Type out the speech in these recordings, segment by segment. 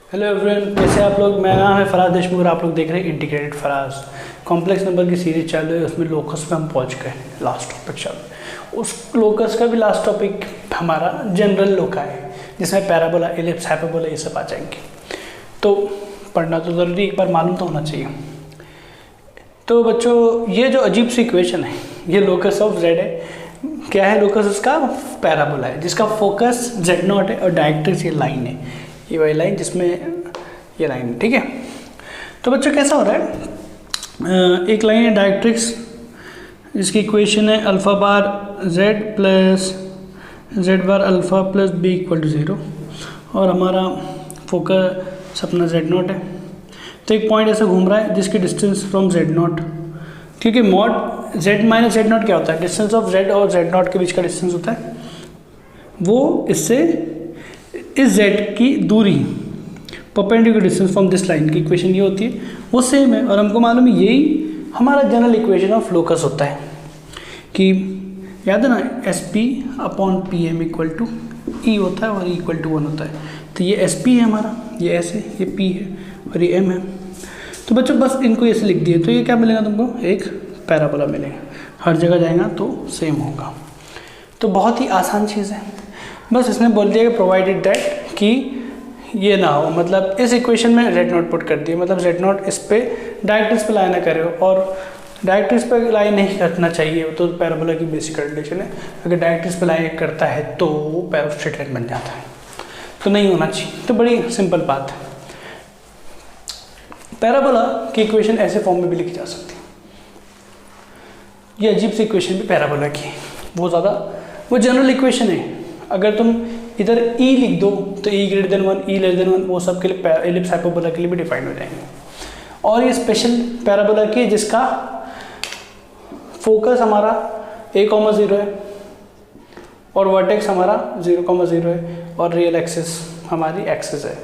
Hello everyone, कैसे आप लोग। मेरा नाम है फराज देशमुख और आप लोग देख रहे हैं इंटीग्रेटेड फराज। कॉम्प्लेक्स नंबर की सीरीज चालू है, उसमें लोकस पे हम पहुंच गए। लास्ट टॉपिक चालू है, उस लोकस का भी लास्ट टॉपिक हमारा जनरल लोका है, जिसमें पैराबोला, एलिप्स, हाइपरबोला ये सब आ जाएंगे। तो पढ़ना तो ज़रूरी, एक बार मालूम तो होना चाहिए। तो बच्चों, ये जो अजीब सी इक्वेशन है, ये लोकस ऑफ जेड है। क्या है लोकस? उसका पैराबोला है जिसका फोकस जेड नॉट है और डायरेक्ट्रिक्स ये लाइन है, ये वही लाइन जिसमें ये लाइन है। ठीक है, तो बच्चों कैसा हो रहा है, एक लाइन है डायरेक्ट्रिक्स जिसकी इक्वेशन है alpha bar z plus z bar alpha plus b equal to 0 और हमारा फोकस अपना जेड नॉट है। तो एक पॉइंट ऐसा घूम रहा है जिसकी डिस्टेंस फ्रॉम जेड नॉट, क्योंकि mod Z minus Z not क्या होता है? डिस्टेंस ऑफ जेड और जेड नॉट के बीच का डिस्टेंस होता है। वो इससे इस जेड की दूरी perpendicular distance from this line की इक्वेशन ये होती है, वो सेम है। और हमको मालूम है यही हमारा जनरल इक्वेशन ऑफ लोकस होता है कि याद है ना, S P upon P M equal to E होता है और ई इक्वल टू 1 होता है। तो ये एस पी है हमारा, ये एस है, ये पी है और ये एम है। तो बच्चों बस इनको ऐसे लिख दिए तो ये क्या मिलेगा तुमको? एक पैराबोला मिलेगा। हर जगह जाएगा तो सेम होगा। तो बहुत ही आसान चीज़ है, बस इसमें बोल दिया कि प्रोवाइडेड दैट कि ये ना हो, मतलब इस इक्वेशन में जेड नॉट पुट कर दिए, मतलब जेड नॉट इस पे डायरेक्ट्रिक्स पे लाई ना करे और डायरेक्ट्रिक्स पे लाई नहीं करना चाहिए। तो पैराबोला की बेसिक कंडीशन है, अगर डायरेक्ट्रिक्स पे लाई करता है तो वो स्ट्रेट लाइन बन जाता है, तो नहीं होना चाहिए। तो बड़ी सिंपल बात है। पैराबोला की इक्वेशन ऐसे फॉर्म में भी लिखी जा सकती है। ये अजीब सी इक्वेशन भी पैराबोला की है, वो जनरल इक्वेशन है। अगर तुम इधर E लिख दो तो E greater than 1, E less than 1, वो सब के लिए एलिप्स हाइपरबोला के लिए भी डिफाइन हो जाएंगे। और ये स्पेशल पैराबोला की है जिसका फोकस हमारा a,0 है और वर्टेक्स हमारा 0,0 है और रियल एक्सिस हमारी एक्सिस है।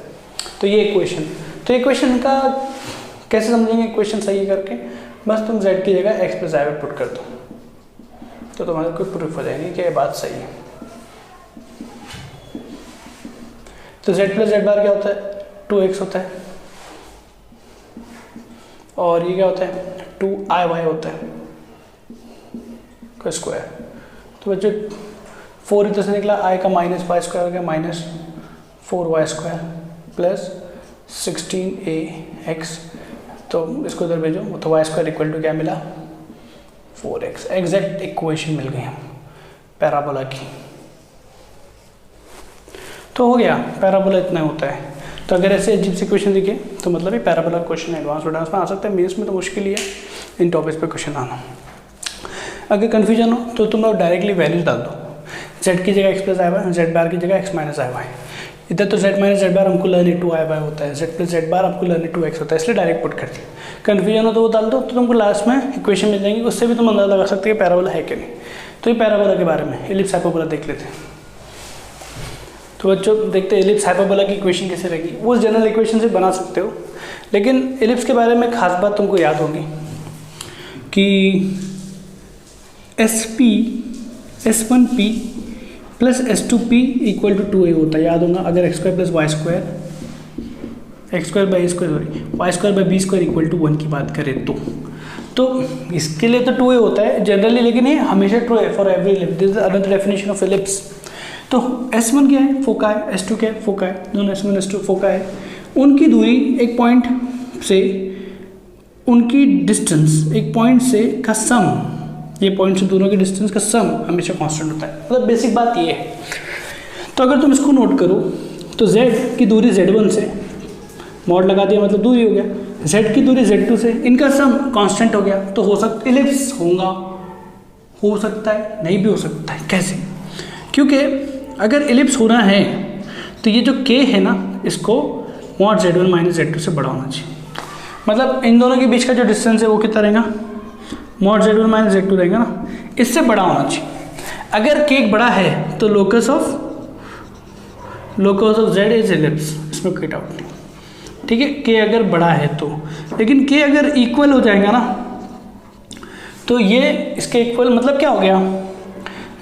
तो ये इक्वेशन, तो इक्वेशन का कैसे समझेंगे? इक्वेशन सही करके बस तुम z की जगह x प्लस i पुट कर दो तो तुम्हारे को प्रूफ हो जाएगी कि ये बात सही है। तो z प्लस जेड बार क्या होता है? 2x होता है और ये क्या होता है? 2iy होता है का स्क्वायर। तो बच्चों 4 इधर से निकला, i का माइनस वाई स्क्वायर हो गया, minus 4y square plus 16ax। तो इसको इधर भेजो तो वाई स्क्वायर इक्वल टू क्या मिला? 4x। एग्जैक्ट इक्वेशन मिल गई हम पैराबोला की। तो हो गया, पैराबोला इतना होता है। तो अगर ऐसे अजीब सी क्वेश्चन दिखे तो मतलब ये पैराबोला क्वेश्चन एडवांस में आ सकता है। मेंस में तो मुश्किल ही है इन टॉपिक्स पे क्वेश्चन आना। अगर कन्फ्यूजन हो तो तुम लोग डायरेक्टली वैल्यूज डाल दो, जेड की जगह x प्लस आई वाई, जेड बार की जगह x माइनस आई वाई। इधर तो z माइनस जेड बार हमको लर्न 2i होता है, z प्लस जेड बार आपको लर्न 2x होता है, इसलिए डायरेक्ट पुट कर दिया। कन्फ्यूजन हो तो वो डाल दो, तो तुमको लास्ट में इक्वेशन मिल जाएंगी, उससे भी तुम अंदाजा लगा सकते हो पैराबोला है कि नहीं। तो ये पैराबोला के बारे में, एलिप्स हाइपरबोला देख लेते हैं। तो बच्चों देखते हैं एलिप्स हाइपरबोला की इक्वेशन कैसे रहेगी। वो जनरल इक्वेशन से बना सकते हो, लेकिन एलिप्स के बारे में खास बात तुमको याद होगी कि S1P plus S2P equal to 2a होता है, याद होगा। अगर x square plus y square, x square by square sorry y square by b square equal to 1 की बात करें तो इसके लिए तो 2a होता है जनरली, लेकिन ये हमेशा ट्रू है for every ellipse. This is another definition of ellipse. तो S1 क्या है? फोका है। S2 क्या है? फोका है। दोनों S1 S2 फोका है। उनकी दूरी एक पॉइंट से, उनकी डिस्टेंस एक पॉइंट से का सम, ये पॉइंट से दोनों के डिस्टेंस का सम हमेशा कांस्टेंट होता है। मतलब बेसिक बात ये है। तो अगर तुम इसको नोट करो तो z की दूरी z1 से, मॉड लगा दिया मतलब दूरी हो गया, z की दूरी z2 से, इनका सम कांस्टेंट हो गया। तो हो सकता एलिप्स होगा, हो सकता है, नहीं भी हो सकता है। कैसे? क्योंकि अगर एलिप्स होना है तो ये जो k है ना, इसको मॉड z1 माइनस z2 से बड़ा होना चाहिए। मतलब इन दोनों के बीच का जो डिस्टेंस है वो कितना रहेगा? मॉड z1 माइनस z2 रहेगा ना, इससे बड़ा होना चाहिए। अगर k बड़ा है तो locus of z is ellipse, इसमें कोई डाउट नहीं। ठीक है, k अगर बड़ा है तो, लेकिन k अगर इक्वल हो जाएगा ना तो ये इसके इक्वल, मतलब क्या हो गया?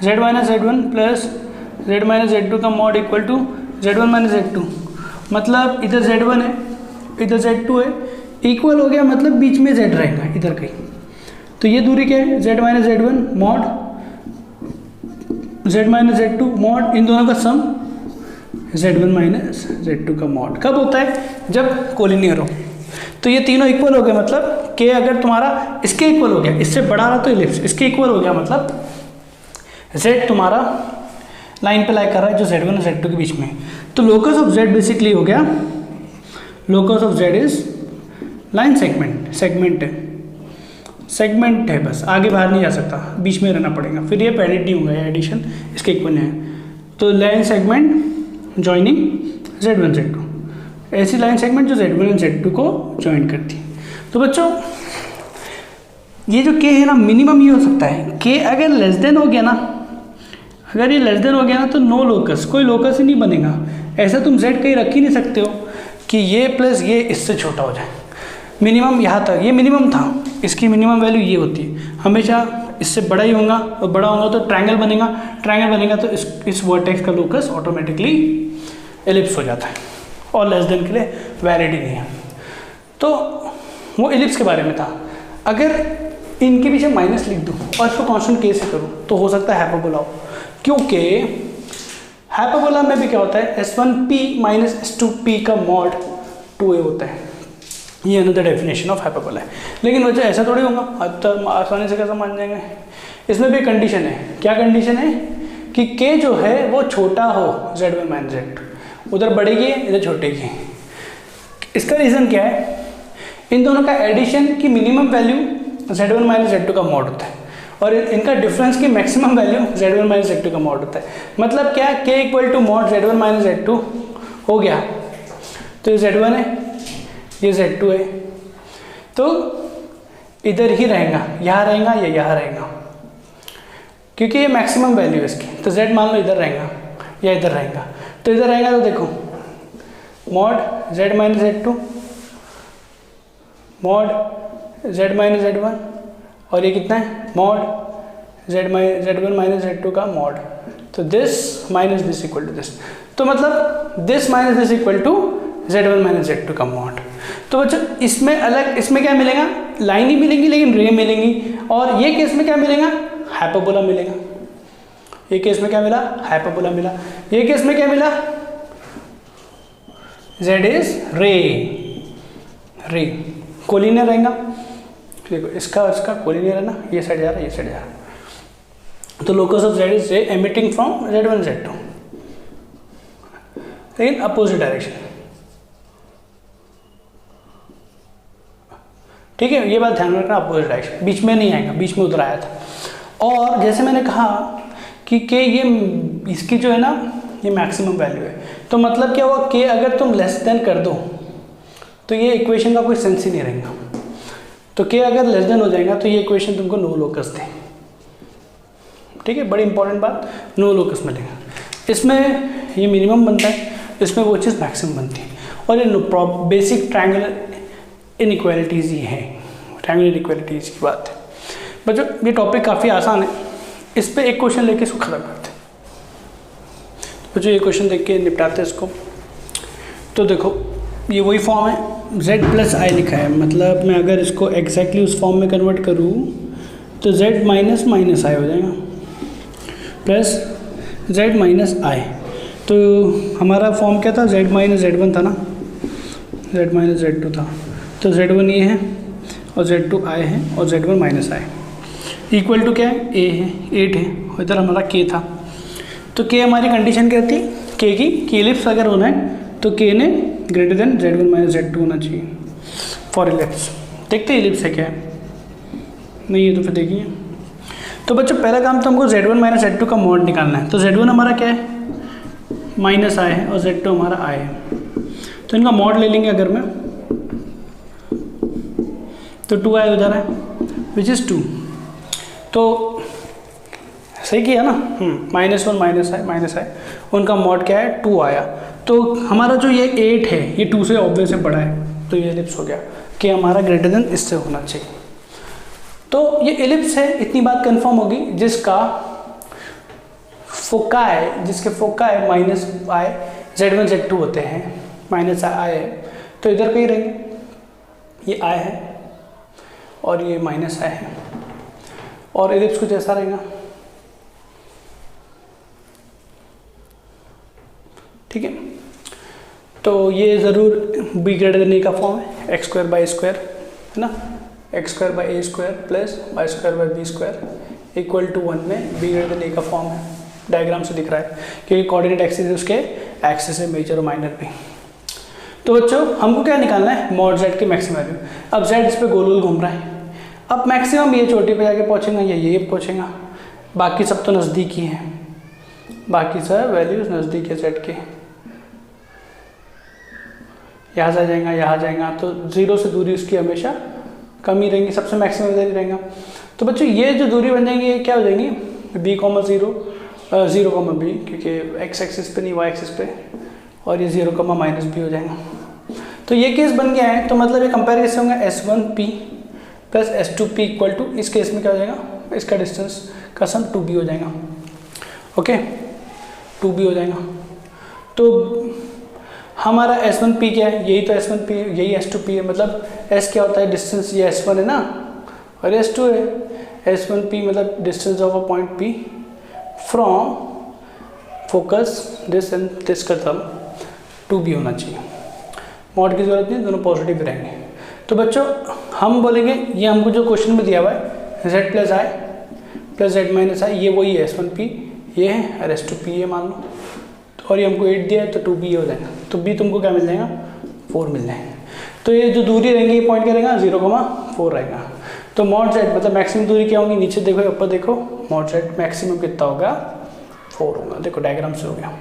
z minus z1 plus z minus z2 का mod equal to z1 minus z2, मतलब इधर Z1 है, इधर Z2 है, इक्वल हो गया मतलब बीच में Z रहेगा इधर कहीं। तो ये दूरी क्या है, Z minus Z1 mod Z minus Z2 mod, इन दोनों का सम Z1 माइनस Z2 का मॉड। कब होता है, जब कोलिनियर हो। तो ये तीनों इक्वल हो गए, मतलब K अगर तुम्हारा इसके इक्वल हो गया, इससे बड़ा रहा तो इलिप्स, इसके इक्वल हो गया मतलब Z तुम्हारा लाइन पे लाई कर रहा है जो Z1 और Z2 के बीच में। तो लोकस ऑफ Z बेसिकली हो गया, locus of Z is line segment, segment है बस, आगे बाहर नहीं जा सकता, बीच में रहना पड़ेगा। फिर ये पैरेंट नहीं होगा, ये एडिशन इसके इक्वल है। तो line segment joining Z1 Z2, ऐसी लाइन सेगमेंट जो Z1 और Z2 को ज्वाइन करती है। तो बच्चों ये जो K है ना, मिनिमम ये हो सकता है, K अगर लेस देन हो गया ना, अगर ये लेस देन हो गया ना तो नो लोकस, कोई लोकस ही नहीं बनेगा। ऐसा तुम Z कहीं रख ही नहीं सकते हो कि ये प्लस ये इससे छोटा हो जाए। मिनिमम यहाँ तक, ये मिनिमम था, इसकी मिनिमम वैल्यू ये होती है, हमेशा इससे बड़ा ही होगा, और बड़ा होगा तो ट्रायंगल बनेगा, ट्रायंगल बनेगा तो इस वर्टेक्स का लोकस ऑटोमेटिकली एलिप्स हो जाता है, और लेस देन के लिए वैलिड ही नहीं है। तो वो एलिप्स के बारे में था। अगर इनके पीछे माइनस लिख दूँ और इसको कांस्टेंट K से करूँ तो हो सकता है हाइपरबोला हो, क्योंकि हाइपरबोला में भी क्या होता है, S1P माइनस S2P का मॉड 2A होता है। ये अनदर डेफिनेशन ऑफ हाइपरबोला है। लेकिन वजह ऐसा थोड़ी होगा, अब तो आसानी से कैसे मान जाएंगे। इसमें भी कंडीशन है, क्या कंडीशन है कि K जो है वो छोटा हो Z1 माइनस Z2, उधर बढ़ेगी इधर छोटेगी। इसका रीज़न क्या है, इन दोनों का एडिशन की minimum value Z1 minus Z2 का मॉड होता है, और इनका डिफरेंस की maximum value Z1 minus Z2 का मॉड होता है। मतलब क्या, K equal to mod Z1 minus Z2 हो गया, तो ये Z1 है, ये Z2 है, तो इधर ही रहेगा, यहाँ रहेगा या यहाँ रहेगा, क्योंकि ये मैक्सिमम वैल्यू है इसकी। तो Z मान लो इधर रहेगा या इधर रहेगा, तो इधर रहेगा तो देखो mod Z minus Z2 mod Z minus Z1, और ये कितना है मॉड Z1 माइनस Z2 का मॉड। तो this minus this equal to this, तो मतलब this minus this equal to Z1 minus Z2 का मॉड। तो बच्चों इसमें अलग, इसमें क्या मिलेगा, लाइन ही मिलेंगी लेकिन रे मिलेंगी, और ये केस में क्या मिलेगा, हाइपरबोला मिलेगा। ये केस में क्या मिला, हाइपरबोला मिला। ये केस में क्या मिला, Z इज रे, रे कोलिनियर रहेगा। देखो इसका कोलिनियर है ना, ये साइड जा रहा है, ये साइड जा रहा है। तो लोकस ऑफ Z इज रे एमिटिंग फ्रॉम Z1 Z2, लेकिन अपोजिट डायरेक्शन। ठीक है, ये बात ध्यान रखना, अपोजिट डायरेक्शन, बीच में नहीं आएगा, बीच में उधर आया था। और जैसे मैंने कहा कि K ये इसकी जो है ना ये मैक्सिमम वैल्यू है, तो मतलब क्या हुआ, K अगर तुम लेस देन कर दो तो ये इक्वेशन का कोई सेंस ही नहीं रहेगा। तो K अगर लेस देन हो जाएगा तो ये इक्वेशन तुमको नो लोकस दे। ठीक है, बड़ी इंपॉर्टेंट बात, नो लोकस मिलेगा। इसमें ये मिनिमम बनता है, इसमें वो चीज़ मैक्सिमम बनती है। और ये बेसिक ट्रायंगुलर इनइक्वालिटीज़ ही है, ट्रायंगुलर इनइक्वालिटीज़ की बात है। बच्चों ये टॉपिक काफ़ी आसान है, इस पर एक क्वेश्चन लेके इसको खत्म करते हैं। बच्चों ये क्वेश्चन देख के निपटाते हैं इसको। तो देखो ये वही फॉर्म है, Z प्लस आई लिखा है, मतलब मैं अगर इसको एग्जैक्टली उस फॉर्म में कन्वर्ट करूँ तो Z माइनस माइनस आई हो जाएगा प्लस Z माइनस आई। तो हमारा फॉर्म क्या था, Z माइनस Z1 था ना, Z माइनस Z2 था, तो Z1 ये है और Z2 आई है और Z1 minus I equal to क्या है, A है, 8 है, और इधर हमारा K था। तो K हमारी कंडीशन क्या थी, K की एलिप्स अगर होना है तो K ने greater than Z1 minus Z2 होना चाहिए फॉर एलिप्स। देखते हैं एलिप्स है क्या है, नहीं है तो फिर देखिए। तो बच्चों पहला काम तो हमको Z1 माइनस Z2 का मॉड निकालना है। तो Z1 हमारा क्या है, माइनस आई है, और Z2 हमारा आई है, तो इनका मॉड ले लेंगे अगर मैं, तो 2 आई हो जा रहा है विच इज़ 2। तो सही किया ना, -1 माइनस आई, उनका मॉड क्या है 2 आया। तो हमारा जो ये 8 है ये 2 से ऑब्वियस से बड़ा है, तो ये एलिप्स हो गया कि हमारा ग्रेटर देन इससे होना चाहिए। तो ये एलिप्स है, इतनी बात कंफर्म होगी, जिसका फोकाई माइनस आई Z1 Z2 होते हैं, माइनस आई है, तो इधर पे ही रहेंगे, ये आई है और ये माइनस आई है, और इलिप्स कुछ ऐसा रहेगा, ठीक है। तो ये ज़रूर बी ग्रेटर देन ए का फॉर्म है, एक्स स्क्वायर बाई स्क्वायर है ना, x square by a square plus y square by b square equal to 1 में बी ग्रेटर देन ए का फॉर्म है। डायग्राम से दिख रहा है क्योंकि कोऑर्डिनेट एक्सिस है, उसके एक्सिस है मेजर और माइनर भी। तो बच्चों हमको क्या निकालना है, मॉड जेड की मैक्सिमम वैल्यू। अब जेड इस पर गोल गोल घूम रहा है, अब मैक्सिमम ये चोटी पे जाके पहुंचेगा या ये पहुंचेगा, बाकी सब तो नज़दीक ही है, बाकी सब वैल्यूज नज़दीक है जेड के, यहाँ से जाएगा यहाँ जाएगा, तो जीरो से दूरी उसकी हमेशा कम ही रहेंगी, सबसे मैक्सिमम वैल्यू रहेगा। तो बच्चों ये जो दूरी बन जाएंगी ये क्या हो जाएंगी, b comma zero, zero comma b, क्योंकि एक्स एक्सिस पे नहीं वाई एक्सिस पे, और ये ज़ीरो कॉमा माइनस बी हो जाएगा। तो ये केस बन गया है, तो मतलब ये कंपेयर कैसे होगा, S1P plus S2P equal to, इस केस में क्या हो जाएगा, इसका डिस्टेंस का सम 2B हो जाएगा, ओके 2B हो जाएगा। तो हमारा S1P क्या है, यही तो S1P है, यही S2P है, मतलब S क्या होता है डिस्टेंस, ये S1 है ना और S2 है, S1P मतलब distance of a point P from focus this and this का सम 2B होना चाहिए, मॉड की जरूरत नहीं, दोनों पॉजिटिव रहेंगे। तो बच्चों हम बोलेंगे ये हमको जो क्वेश्चन में दिया हुआ है Z प्लस आई प्लस Z माइनस आई, ये वही है S1P ये है और S2P ये मान लो, और ये हमको 8 दिया है तो 2B हो जाएगा, तो B तुमको क्या मिल जाएगा 4 मिल जाएगा। तो ये जो दूरी रहेंगी ये पॉइंट क्या रहेगा 0,4 रहेगा। तो मॉड जेड मतलब मैक्सिमम दूरी क्या होगी, नीचे देखो ऊपर देखो, मॉड जेड मैक्सिमम कितना होगा 4 होगा, देखो डायग्राम से हो गया।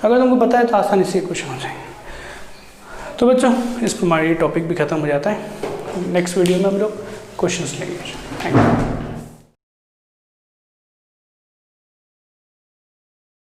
अगर तुमको पता है तो आसानी से क्वेश्चन हो जाएंगे। तो बच्चों इस पर हमारी टॉपिक भी खत्म हो जाता है, नेक्स्ट वीडियो में हम लोग क्वेश्चंस लेंगे। Thank you.